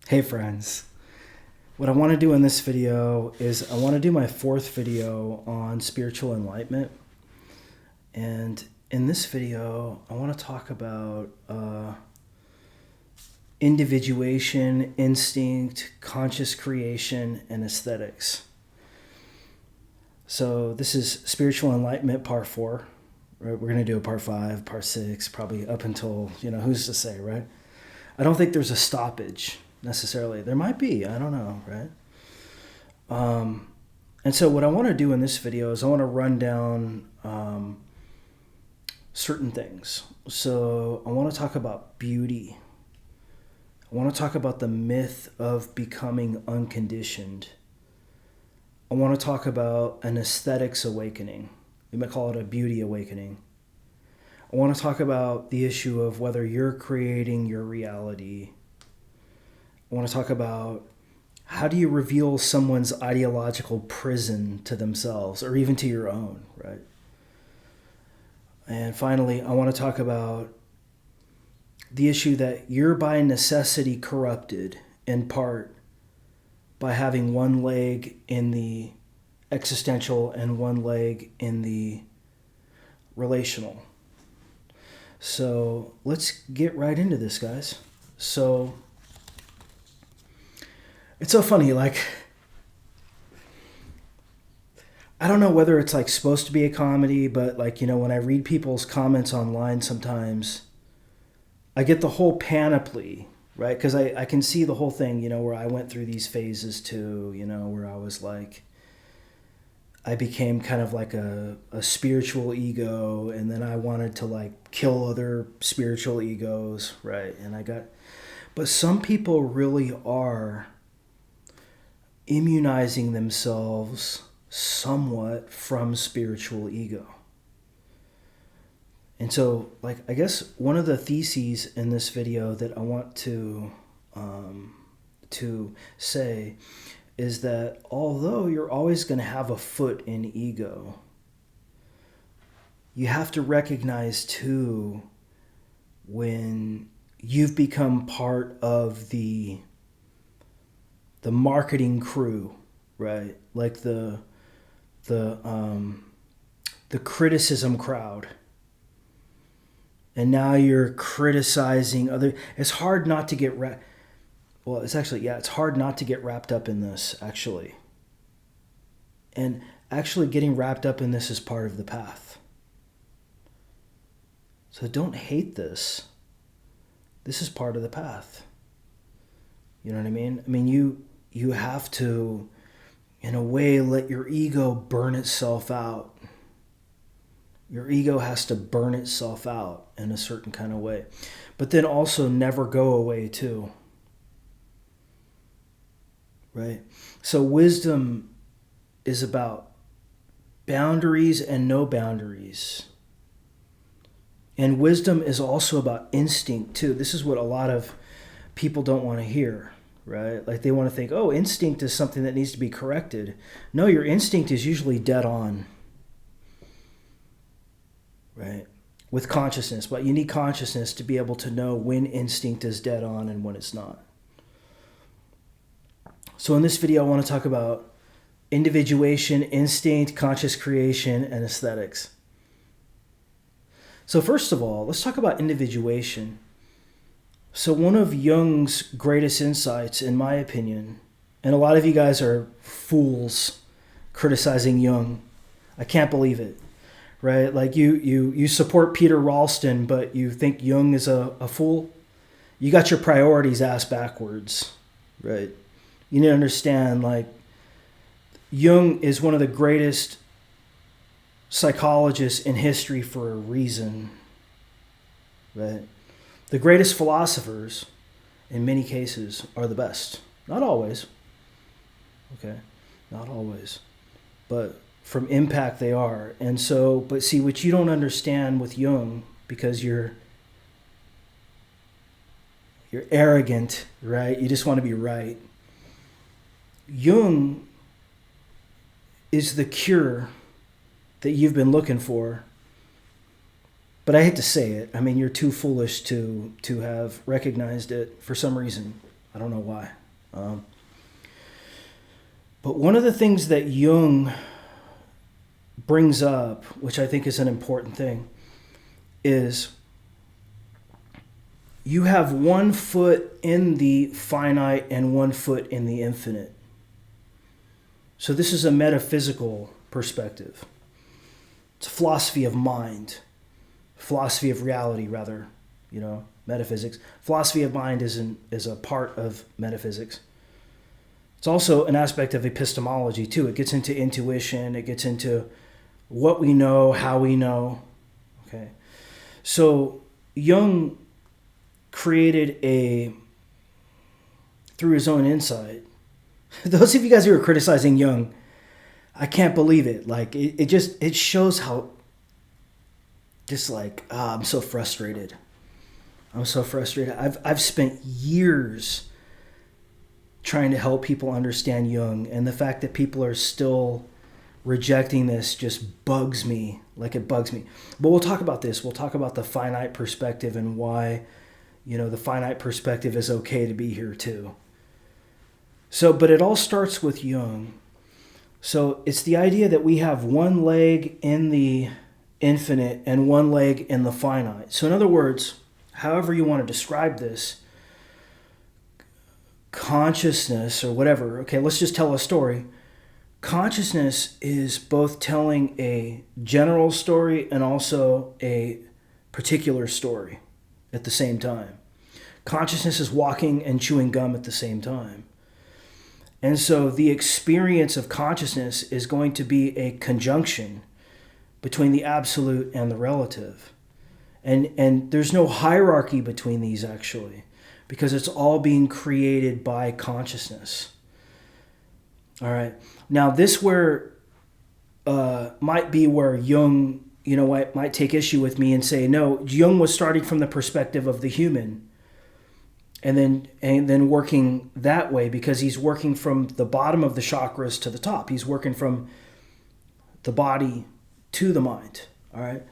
Hey friends, what I want to do in this video is I want to do my fourth video on spiritual enlightenment. And in this video, I want to talk about individuation, instinct, conscious creation, and aesthetics. So this is spiritual enlightenment part 4. Right? We're going to do a part 5, part 6, probably up until, who's to say, right? I don't think there's a stoppage necessarily. There might be, I don't know, right? And so what I want to do in this video is I want to run down certain things. So I want to talk about beauty. I want to talk about the myth of becoming unconditioned. I want to talk about an aesthetics awakening. You might call it a beauty awakening. I want to talk about the issue of whether you're creating your reality. I want to talk about how do you reveal someone's ideological prison to themselves or even to your own, right? And finally, I want to talk about the issue that you're by necessity corrupted in part by having one leg in the existential and one leg in the relational. So let's get right into this, guys. So it's so funny, like, I don't know whether it's like supposed to be a comedy, but like, when I read people's comments online sometimes, I get the whole panoply, right? Because I can see the whole thing, where I went through these phases too, where I was like, I became kind of like a spiritual ego, and then I wanted to like kill other spiritual egos, right? But some people really are immunizing themselves somewhat from spiritual ego. And so, like, I guess one of the theses in this video that I want to say is that although you're always going to have a foot in ego, you have to recognize too when you've become part of the marketing crew, right? Like the criticism crowd. And now you're criticizing other. It's hard not to get it's hard not to get wrapped up in this, actually. And actually getting wrapped up in this is part of the path. So don't hate this. This is part of the path. You know what I mean? I mean, you have to, in a way, let your ego burn itself out. Your ego has to burn itself out in a certain kind of way. But then also never go away too. Right? So wisdom is about boundaries and no boundaries. And wisdom is also about instinct too. This is what a lot of people don't want to hear, right? Like they want to think, oh, instinct is something that needs to be corrected. No, your instinct is usually dead on. Right? With consciousness. But you need consciousness to be able to know when instinct is dead on and when it's not. So in this video, I want to talk about individuation, instinct, conscious creation, and aesthetics. So first of all, let's talk about individuation. So one of Jung's greatest insights, in my opinion, and a lot of you guys are fools criticizing Jung. I can't believe it. Right? Like you support Peter Ralston, but you think Jung is a fool. You got your priorities ass backwards, right? You need to understand, like, Jung is one of the greatest psychologists in history for a reason, right? The greatest philosophers, in many cases, are the best. Not always, okay? Not always, but from impact they are. And so, but see, what you don't understand with Jung, because you're arrogant, right? You just want to be right. Jung is the cure that you've been looking for. But I hate to say it. I mean, you're too foolish to have recognized it for some reason. I don't know why. But one of the things that Jung brings up, which I think is an important thing, is you have 1 foot in the finite and 1 foot in the infinite. So this is a metaphysical perspective. It's a philosophy of mind, philosophy of reality, rather, metaphysics. Philosophy of mind is a part of metaphysics. It's also an aspect of epistemology, too. It gets into intuition. It gets into what we know, how we know. Okay. So Jung created through his own insight. Those of you guys who are criticizing Jung, I can't believe it. Like, it shows how I'm so frustrated. I'm so frustrated. I've spent years trying to help people understand Jung, and the fact that people are still rejecting this just bugs me. Like, it bugs me. But we'll talk about this. We'll talk about the finite perspective and why, the finite perspective is okay to be here too. So, but it all starts with Jung. So it's the idea that we have 1 leg in the infinite and 1 leg in the finite. So in other words, however you want to describe this, consciousness or whatever, okay, let's just tell a story. Consciousness is both telling a general story and also a particular story at the same time. Consciousness is walking and chewing gum at the same time. And so the experience of consciousness is going to be a conjunction between the absolute and the relative. And there's no hierarchy between these, actually, because it's all being created by consciousness. All right. Now, this might be where Jung, might take issue with me and say, no, Jung was starting from the perspective of the human, and then working that way, because he's working from the bottom of the chakras to the top. He's working from the body to the mind. All right.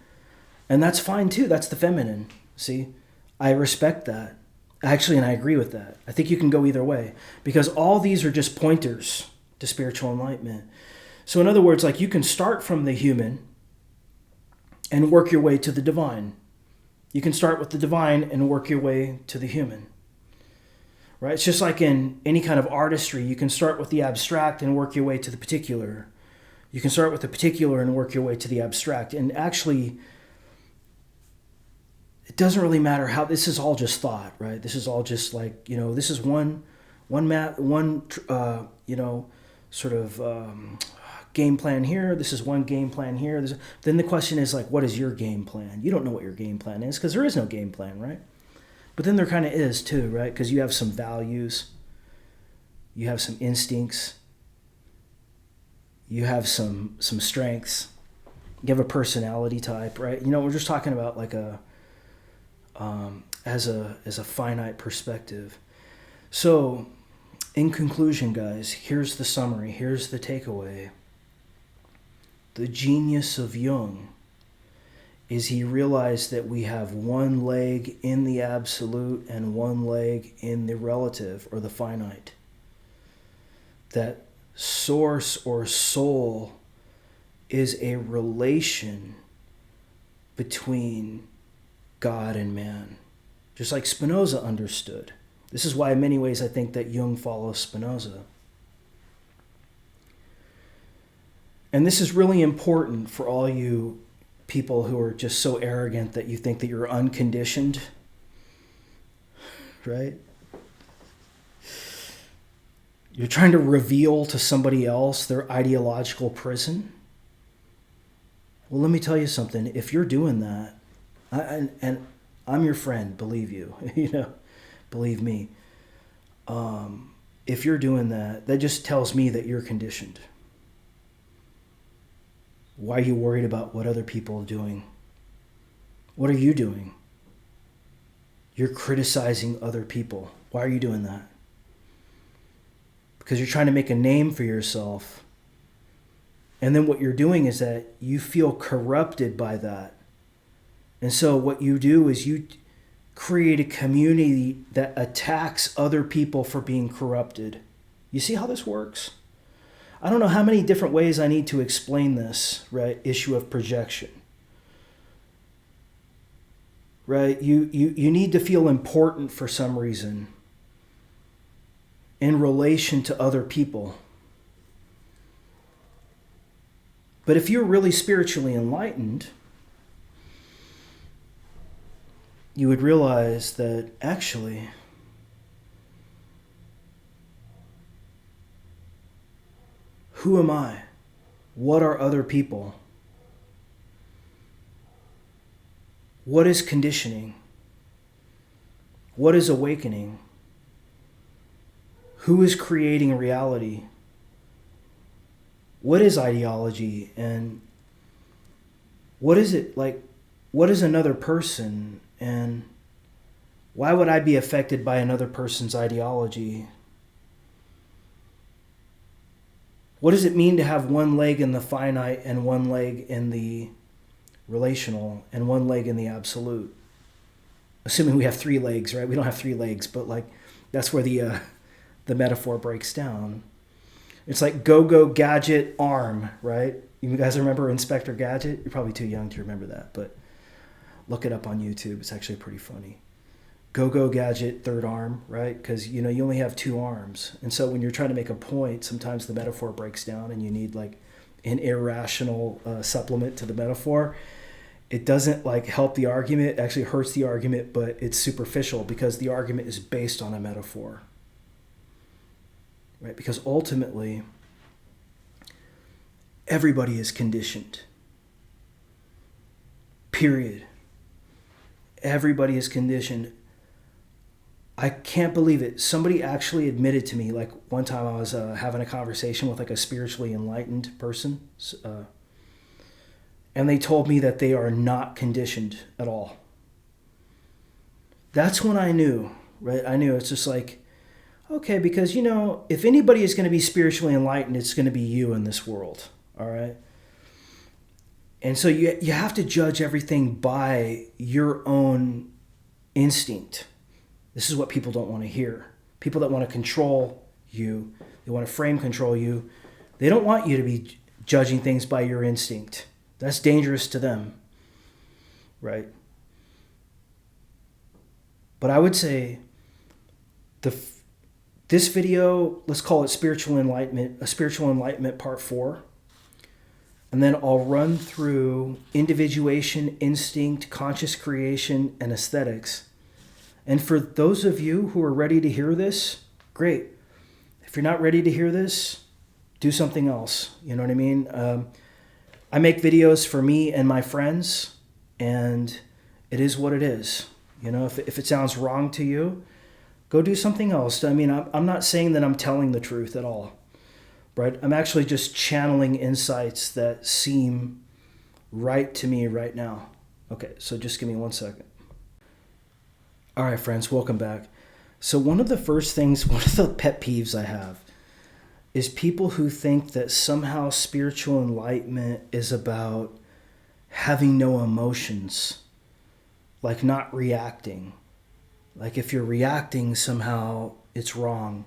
And that's fine too. That's the feminine. See, I respect that. Actually, and I agree with that. I think you can go either way, because all these are just pointers to spiritual enlightenment. So in other words, like, you can start from the human and work your way to the divine. You can start with the divine and work your way to the human. Right? It's just like in any kind of artistry. You can start with the abstract and work your way to the particular. You can start with the particular and work your way to the abstract. And actually, it doesn't really matter how. This is all just thought, right? This is all just like, this is one game plan here. This is one game plan here. Then the question is, like, what is your game plan? You don't know what your game plan is, because there is no game plan, right? But then there kind of is too, right? Because you have some values, you have some instincts, you have some strengths, you have a personality type, right? We're just talking about like as a finite perspective. So, in conclusion, guys, here's the summary. Here's the takeaway. The genius of Jung is he realized that we have 1 leg in the absolute and 1 leg in the relative or the finite. That source or soul is a relation between God and man, just like Spinoza understood. This is why in many ways I think that Jung follows Spinoza. And this is really important for all you people who are just so arrogant that you think that you're unconditioned, right? You're trying to reveal to somebody else their ideological prison. Well, let me tell you something. If you're doing that, and I'm your friend, believe you, believe me. If you're doing that, that just tells me that you're conditioned. Why are you worried about what other people are doing? What are you doing? You're criticizing other people. Why are you doing that? Because you're trying to make a name for yourself. And then what you're doing is that you feel corrupted by that. And so what you do is create a community that attacks other people for being corrupted. You see how this works? I don't know how many different ways I need to explain this, right? Issue of projection. Right? You need to feel important for some reason in relation to other people. But if you're really spiritually enlightened, you would realize that actually who am I? What are other people? What is conditioning? What is awakening? Who is creating reality? What is ideology? And what is it like? What is another person? And why would I be affected by another person's ideology? What does it mean to have one leg in the finite and one leg in the relational and one leg in the absolute? Assuming we have three legs, right? We don't have three legs, but like that's where the metaphor breaks down. It's like go-go gadget arm, right? You guys remember Inspector Gadget? You're probably too young to remember that, but look it up on YouTube. It's actually pretty funny. Go-go gadget, third arm, right? Because, you only have two arms. And so when you're trying to make a point, sometimes the metaphor breaks down and you need like an irrational supplement to the metaphor. It doesn't like help the argument. It actually hurts the argument, but it's superficial because the argument is based on a metaphor. Right? Because ultimately, everybody is conditioned. Period. Everybody is conditioned. I can't believe it. Somebody actually admitted to me, like one time I was having a conversation with like a spiritually enlightened person, and they told me that they are not conditioned at all. That's when I knew, right? I knew it's just like, okay, because if anybody is going to be spiritually enlightened, it's going to be you in this world, all right? And so you have to judge everything by your own instinct. This is what people don't want to hear. People that want to control you, they want to frame control you, they don't want you to be judging things by your instinct. That's dangerous to them, right? But I would say this video, let's call it Spiritual Enlightenment, a Spiritual Enlightenment Part 4. And then I'll run through individuation, instinct, conscious creation, and aesthetics. And for those of you who are ready to hear this, great. If you're not ready to hear this, do something else. You know what I mean? I make videos for me and my friends, and it is what it is. If it sounds wrong to you, go do something else. I mean, I'm not saying that I'm telling the truth at all, right? I'm actually just channeling insights that seem right to me right now. Okay, so just give me 1 second. All right, friends, welcome back. So one of the pet peeves I have is people who think that somehow spiritual enlightenment is about having no emotions, like not reacting. Like if you're reacting, somehow it's wrong.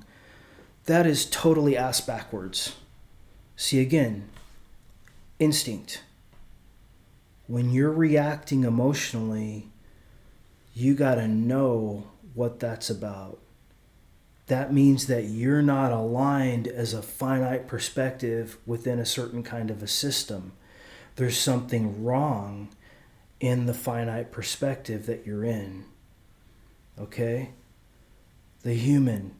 That is totally ass backwards. See, again, instinct. When you're reacting emotionally, you got to know what that's about. That means that you're not aligned as a finite perspective within a certain kind of a system. There's something wrong in the finite perspective that you're in. Okay? The human.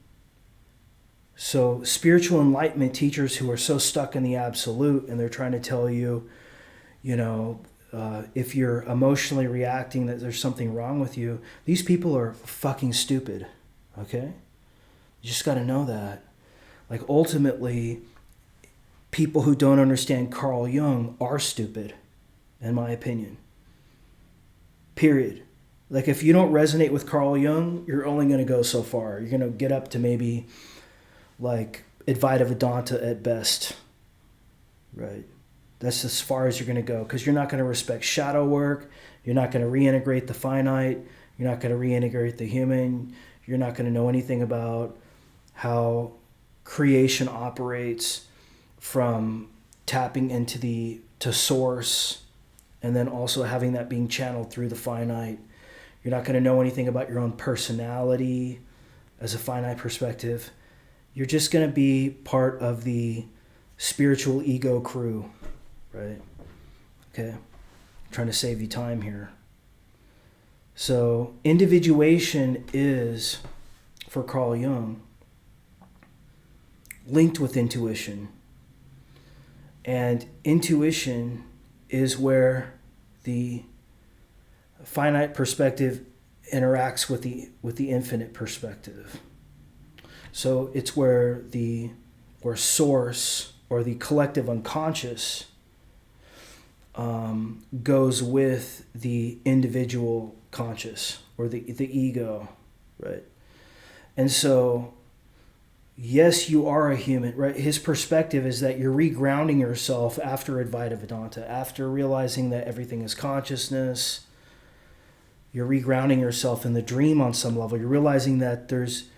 So spiritual enlightenment teachers who are so stuck in the absolute and they're trying to tell you, if you're emotionally reacting that there's something wrong with you, these people are fucking stupid, okay? You just got to know that. Like ultimately, people who don't understand Carl Jung are stupid, in my opinion. Period. Like if you don't resonate with Carl Jung, you're only going to go so far. You're going to get up to maybe like Advaita Vedanta at best, right? That's as far as you're going to go because you're not going to respect shadow work. You're not going to reintegrate the finite. You're not going to reintegrate the human. You're not going to know anything about how creation operates from tapping into to source, and then also having that being channeled through the finite. You're not going to know anything about your own personality as a finite perspective. You're just going to be part of the spiritual ego crew, right? Okay. I'm trying to save you time here. So individuation is, for Carl Jung, linked with intuition. And intuition is where the finite perspective interacts with the infinite perspective. So it's where source, or the collective unconscious, goes with the individual conscious, or the ego, right? And so, yes, you are a human, right? His perspective is that you're regrounding yourself after Advaita Vedanta, after realizing that everything is consciousness. You're regrounding yourself in the dream on some level. You're realizing that there's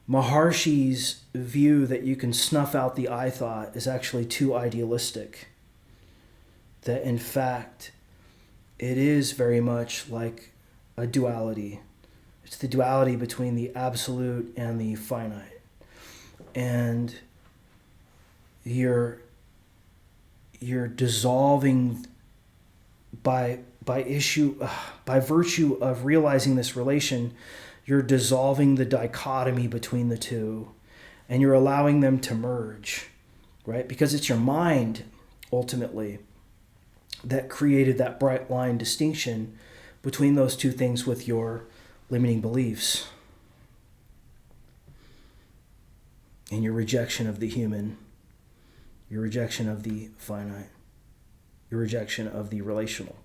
Maharshi's view that you can snuff out the I thought is actually too idealistic. That in fact, it is very much like a duality. It's the duality between the absolute and the finite. And you're dissolving by virtue of realizing this relation, you're dissolving the dichotomy between the two, and you're allowing them to merge, right? Because it's your mind, ultimately, that created that bright line distinction between those two things with your limiting beliefs and your rejection of the human, your rejection of the finite, your rejection of the relational.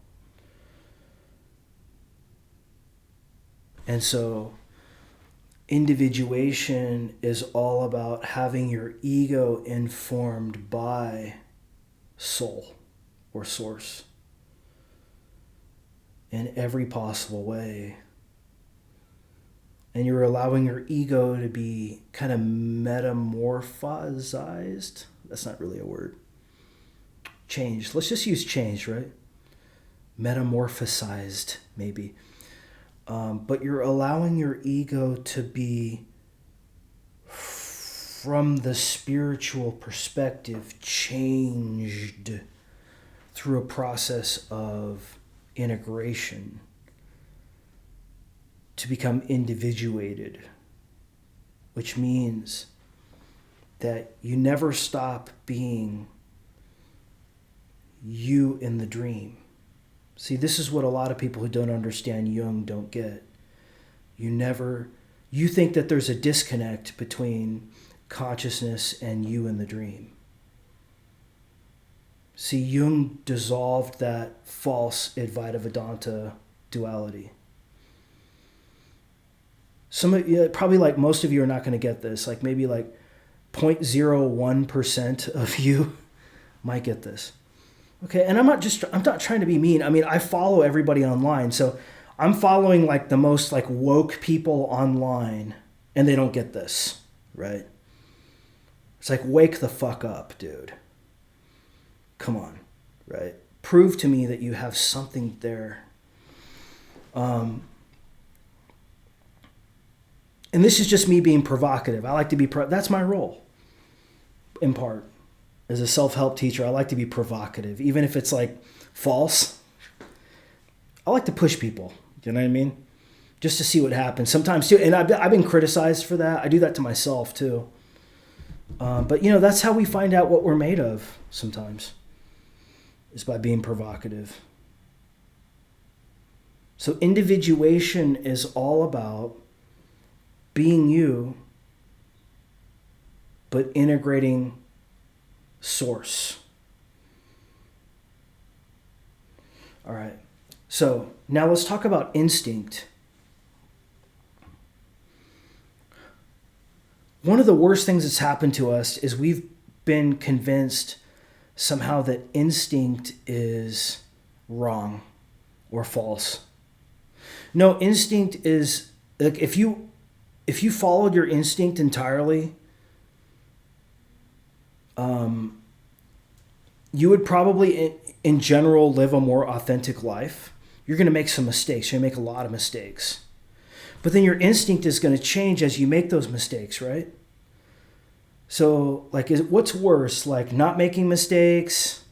And so individuation is all about having your ego informed by soul or source in every possible way. And you're allowing your ego to be kind of metamorphosized. That's not really a word. Changed. Let's just use changed, right? Metamorphosized, maybe. But you're allowing your ego to be, from the spiritual perspective, changed through a process of integration to become individuated, which means that you never stop being you in the dream. See, this is what a lot of people who don't understand Jung don't get. You think that there's a disconnect between consciousness and you in the dream. See, Jung dissolved that false Advaita Vedanta duality. Probably like most of you are not going to get this. Like maybe like 0.01% of you might get this. Okay, and I'm not trying to be mean. I mean, I follow everybody online, so I'm following like the most like woke people online, and they don't get this, right? It's like, wake the fuck up, dude. Come on, right? Prove to me that you have something there. And this is just me being provocative. I like to be that's my role, in part. As a self-help teacher, I like to be provocative, even if it's like false. I like to push people. Do you know what I mean? Just to see what happens. Sometimes too, and I've been criticized for that. I do that to myself too. But that's how we find out what we're made of. Sometimes, is by being provocative. So individuation is all about being you, but integrating source. All right. So now let's talk about instinct. One of the worst things that's happened to us is we've been convinced somehow that instinct is wrong or false. No, instinct is like if you followed your instinct entirely, you would probably in general live a more authentic life. You're going to make some mistakes. You're going to make a lot of mistakes. But then your instinct is going to change as you make those mistakes, right? So, like, what's worse, like not making mistakes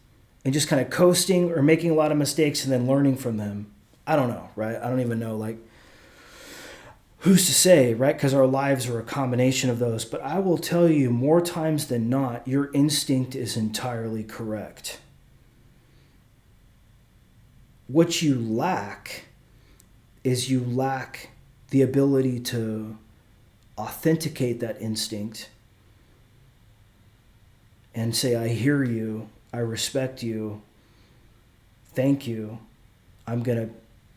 and just kind of coasting, or making a lot of mistakes and then learning from them? I don't know, right? I don't even know, like, who's to say, right? Because our lives are a combination of those. But I will tell you, more times than not, your instinct is entirely correct. What you lack is you lack the ability to authenticate that instinct and say, I hear you, I respect you, thank you. I'm going to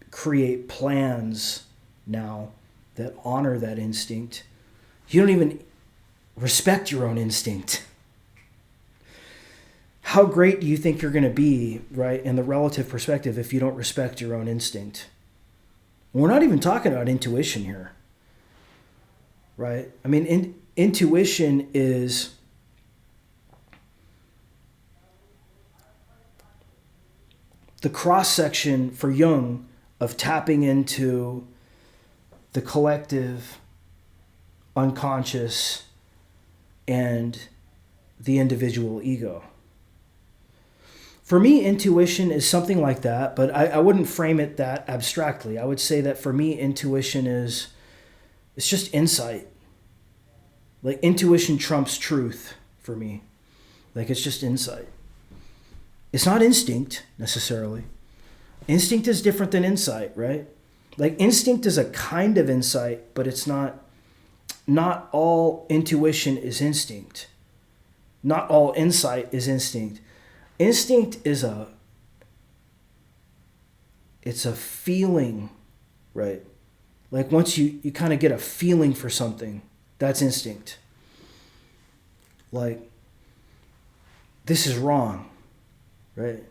create plans now that honor that instinct. You don't even respect your own instinct. How great do you think you're going to be, right, in the relative perspective if you don't respect your own instinct? We're not even talking about intuition here, right? I mean, intuition is the cross-section for Jung of tapping into the collective, unconscious, and the individual ego. For me, intuition is something like that, but I wouldn't frame it that abstractly. I would say that for me, intuition it's just insight. Like, intuition trumps truth for me. Like, it's just insight. It's not instinct, necessarily. Instinct is different than insight, right? Like, instinct is a kind of insight, but it's not all intuition is instinct. Not all insight is instinct. Instinct is it's a feeling, right? Like, once you kind of get a feeling for something, that's instinct. Like, this is wrong, right?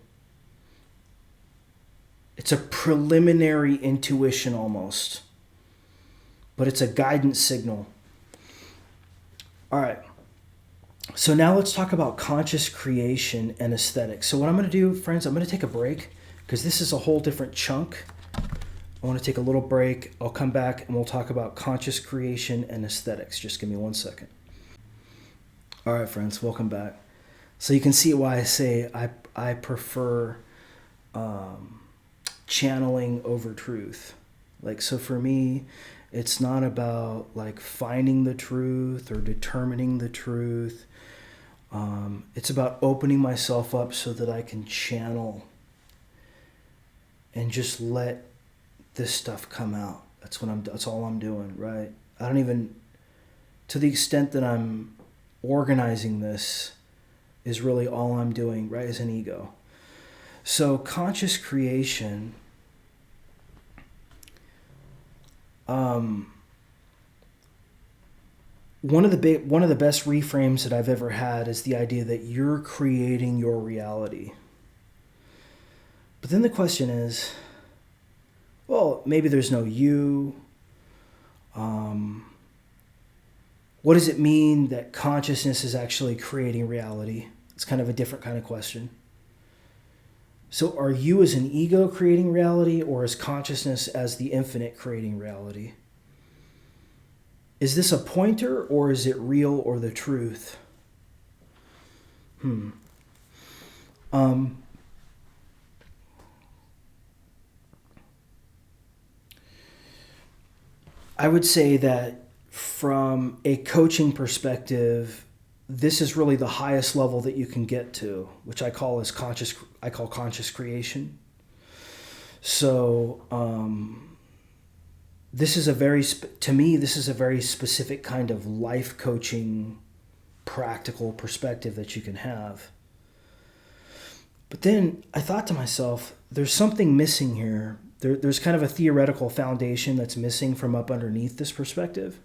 It's a preliminary intuition almost, but it's a guidance signal. All right. So now let's talk about conscious creation and aesthetics. So what I'm going to do, friends, I'm going to take a break because this is a whole different chunk. I want to take a little break. I'll come back and we'll talk about conscious creation and aesthetics. Just give me 1 second. All right, friends, welcome back. So you can see why I say I prefer channeling over truth. Like, so for me, it's not about like finding the truth or determining the truth. It's about opening myself up so that I can channel and just let this stuff come out. That's all I'm doing, right? I don't even, to the extent that I'm organizing this is really all I'm doing, right, as an ego. So conscious creation, one of the best reframes that I've ever had is the idea that you're creating your reality. But then the question is, well, maybe there's no you. What does it mean that consciousness is actually creating reality? It's kind of a different kind of question. So are you as an ego creating reality, or is consciousness as the infinite creating reality? Is this a pointer, or is it real or the truth? I would say that from a coaching perspective, this is really the highest level that you can get to, which I call conscious creation. So this is a very specific kind of life coaching, practical perspective that you can have. But then I thought to myself, there's something missing here. There's kind of a theoretical foundation that's missing from up underneath this perspective.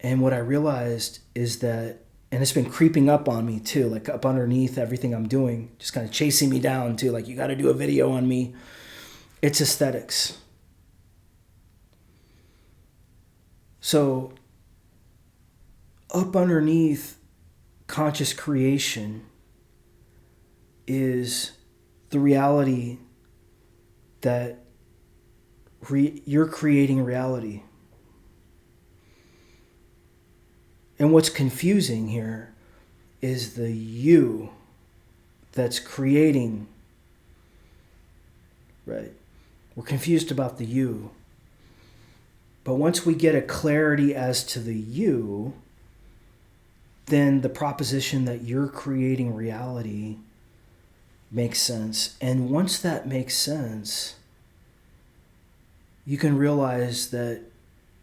And what I realized is that, and it's been creeping up on me too, like up underneath everything I'm doing, just kind of chasing me down too, like, you got to do a video on me. It's aesthetics. So, up underneath conscious creation is the reality that you're creating reality. And what's confusing here is the you that's creating, right? We're confused about the you. But once we get a clarity as to the you, then the proposition that you're creating reality makes sense. And once that makes sense, you can realize that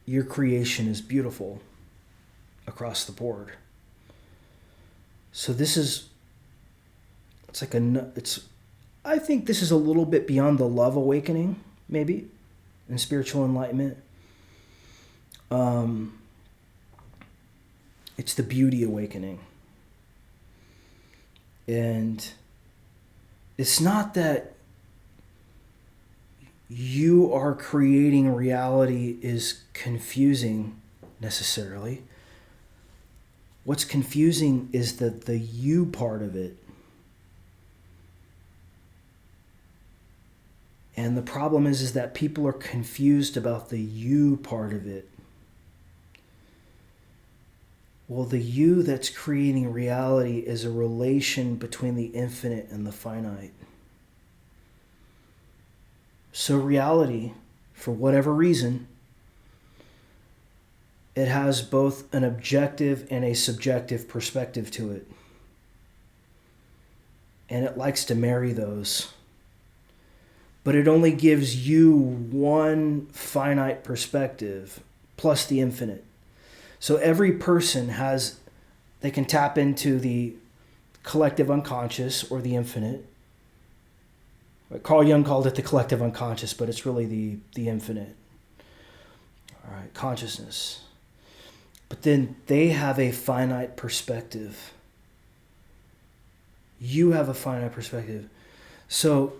your creation is beautiful across the board. So this is, I think this is a little bit beyond the love awakening, maybe, and spiritual enlightenment. It's the beauty awakening. And it's not that you are creating reality is confusing necessarily. What's confusing is that the you part of it. And the problem is that people are confused about the you part of it. Well, the you that's creating reality is a relation between the infinite and the finite. So reality, for whatever reason, it has both an objective and a subjective perspective to it. And it likes to marry those. But it only gives you one finite perspective plus the infinite. So every person they can tap into the collective unconscious or the infinite. Carl Jung called it the collective unconscious, but it's really the infinite. All right, consciousness. But then they have a finite perspective. You have a finite perspective. So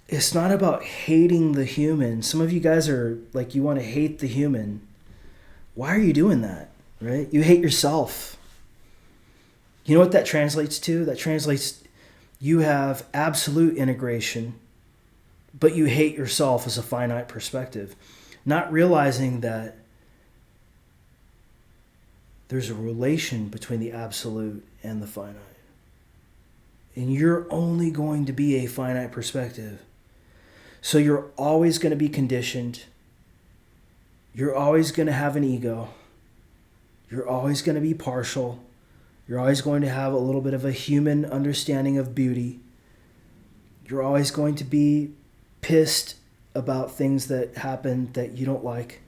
it's not about hating the human. Some of you guys are like, you want to hate the human. Why are you doing that, right? You hate yourself. You know what that translates to? That translates, you have absolute integration, but you hate yourself as a finite perspective. Not realizing that there's a relation between the absolute and the finite. And you're only going to be a finite perspective. So you're always going to be conditioned. You're always going to have an ego. You're always going to be partial. You're always going to have a little bit of a human understanding of beauty. You're always going to be pissed about things that happen that you don't like.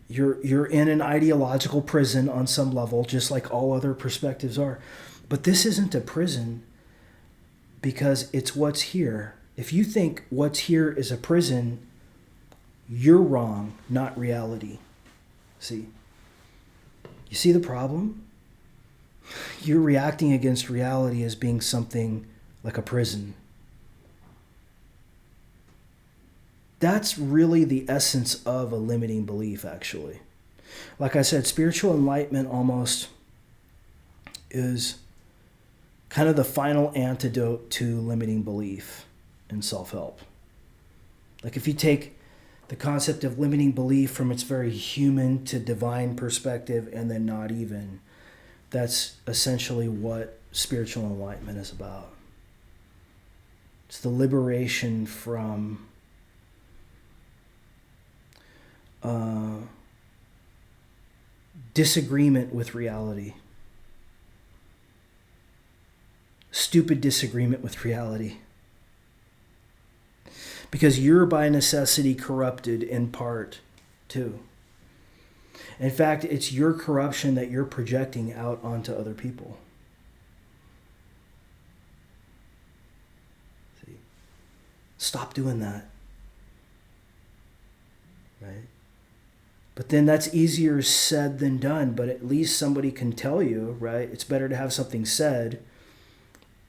You're in an ideological prison on some level, just like all other perspectives are. But this isn't a prison because it's what's here. If you think what's here is a prison, you're wrong, not reality. See? You see the problem? You're reacting against reality as being something like a prison. That's really the essence of a limiting belief, actually. Like I said, spiritual enlightenment almost is kind of the final antidote to limiting belief in self-help. Like if you take the concept of limiting belief from its very human to divine perspective and then not even, that's essentially what spiritual enlightenment is about. It's the liberation from disagreement with reality. Stupid disagreement with reality. Because you're by necessity corrupted in part too. In fact, it's your corruption that you're projecting out onto other people. See? Stop doing that. Right? But then that's easier said than done, but at least somebody can tell you, right? It's better to have something said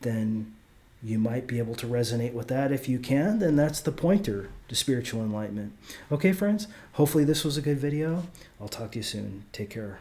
than You might be able to resonate with that. If you can, then that's the pointer to spiritual enlightenment. Okay, friends, hopefully this was a good video. I'll talk to you soon. Take care.